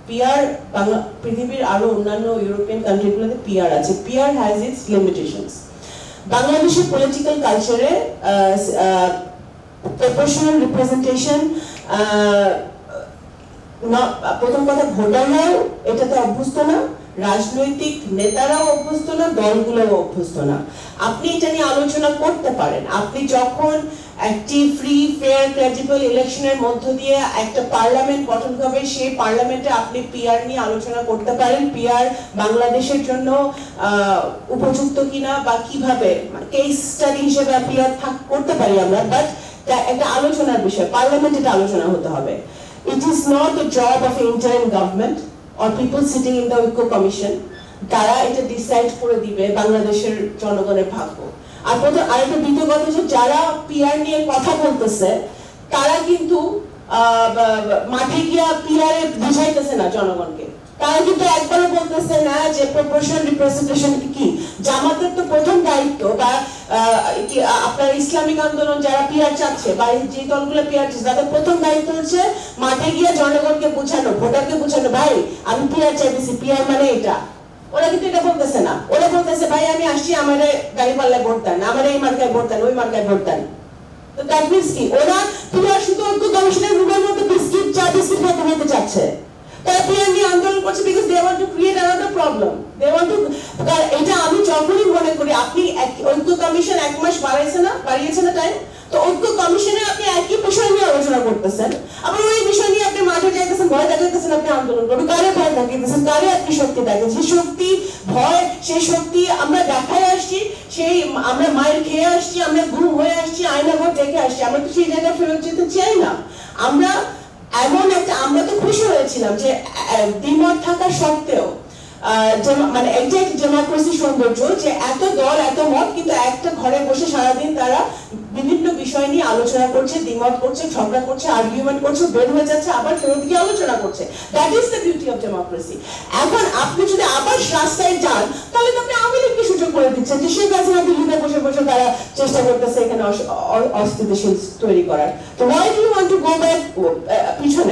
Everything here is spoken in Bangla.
পিআর পৃথিবীর আরো অন্যান্য ইউরোপিয়ান কান্ট্রিগুলোতে পিআর আছে। PR has its limitations. বাংলাদেশের পলিটিক্যাল কালচারে প্রপোর্শনাল রিপ্রেজেন্টেশন, প্রথম কথা ভোটাররাও এটাতে অভ্যস্ত না, রাজনৈতিক নেতারাও অভ্যস্ত না, দলগুলোও অভ্যস্ত না। আপনি এটা নিয়ে আলোচনা করতে পারেন। আপনি যখন একটি ফ্রি ফেয়ার ক্রেডিবল ইলেকশনের মধ্য দিয়ে একটা পার্লামেন্ট গঠন হবে, সেই পার্লামেন্টে আপনি পিআর নিয়ে আলোচনা করতে পারেন। পিআর বাংলাদেশের জন্য উপযুক্ত কিনা বা কিভাবে কেস স্টাডি হিসেবে পিআর করতে পারি আমরা, বাট একটা আলোচনার বিষয়, পার্লামেন্টে এটা আলোচনা হতে হবে। It is not the job of interim government or people sitting in the ঐক্য কমিশন, তারা এটা ডিসাইড করে দিবে বাংলাদেশের জনগণের ভাগ্য। আর আরেকটা দ্বিতীয় কথা হচ্ছে, যারা পিআর নিয়ে কথা বলতেছে তারা কিন্তু মাঠে গিয়া পিআর এ বুঝাইতেছে না জনগণকে। তারা কিন্তু একবারও বলতেছে না যে প্রপোর্শনাল রিপ্রেজেন্টেশন কি। জামাতের তো প্রথম দায়িত্ব, বা আপনার ইসলামিক আন্দোলন যারা পিআর চাচ্ছে বা যে দলগুলো পিআর চাচ্ছে, তাদের প্রথম দায়িত্ব হচ্ছে মাঠে গিয়ে জনগণকে বোঝানো, ভোটারকে বোঝানো, ভাই আমি পিআর চাইতেছি, পিআর মানে এটা। ওরা কিন্তু এটা বলতেছে না, ওরা বলতেছে ভাই আমি আসছি, আমার গাড়ি পাল্লায় ভোট দেন, আমার এই মার্কায় ভোট দেন, ওই মার্কায় ভোট দেন। তো দ্যাট মিনস কি, ওরা পিআর শুধু ঐক্য কমিশনের রুমের মধ্যে বিস্কিট চা বিস্কিট খেতে খেতে চাচ্ছে। তারা পিআর নিয়ে আন্দোলন করছে because they want to create another problem. They want to, এটা আমি যখনই মনে করি আপনি ঐক্য কমিশন 1 মাস বাড়িয়েছে না টাইম, তো ঐক্য কমিশনে আপনি একই বিষয় নিয়ে আলোচনা করতেছেন, আবার ওই বিষয় নিয়ে আপনি মাঠে যাইতেছেন, ভয় দেখাইতেছেন, আপনি আন্দোলন করবেন। কারে ভয় দেখাইতেছেন, কারে আপনি শক্তি দেখাচ্ছেন? যে শক্তি ভয়, সেই শক্তি আমরা দেখায় আসছি, সেই আমরা মায়ের খেয়ে আসছি, আমরা ঘুম হয়ে আসছি, আয়না ঘর দেখে আসছি, আমরা তো সেই জায়গায় ফেরত যেতে চাই না। আমরা এমন একটা, আমরা তো খুশি হয়েছিলাম যে দ্বিমত থাকা সত্ত্বেও, মানে এইটাই ডেমোক্রেসি সৌন্দর্য, যে এত দল এত মত কিন্তু একটা ঘরে বসে সারাদিন তারা বিভিন্ন বিষয় নিয়ে আলোচনা করছে, দ্বিমত করছে, ঝগড়া করছে, আর্গুমেন্ট করছে, বের হয়ে যাচ্ছে, আবার ফেরত গিয়ে আলোচনা করছে। That is the beauty of democracy. এখন আপনি যদি আবার রাস্তায় যান, তাহলে তো আপনি আওয়ামী লীগকে সুযোগ করে দিচ্ছেন যে শেখ হাসিনা দিল্লিতে বসে বসে তারা চেষ্টা করতেছে এখানে অস্থিতিশীল তৈরি করার। তো why do you want to go back পিছনে?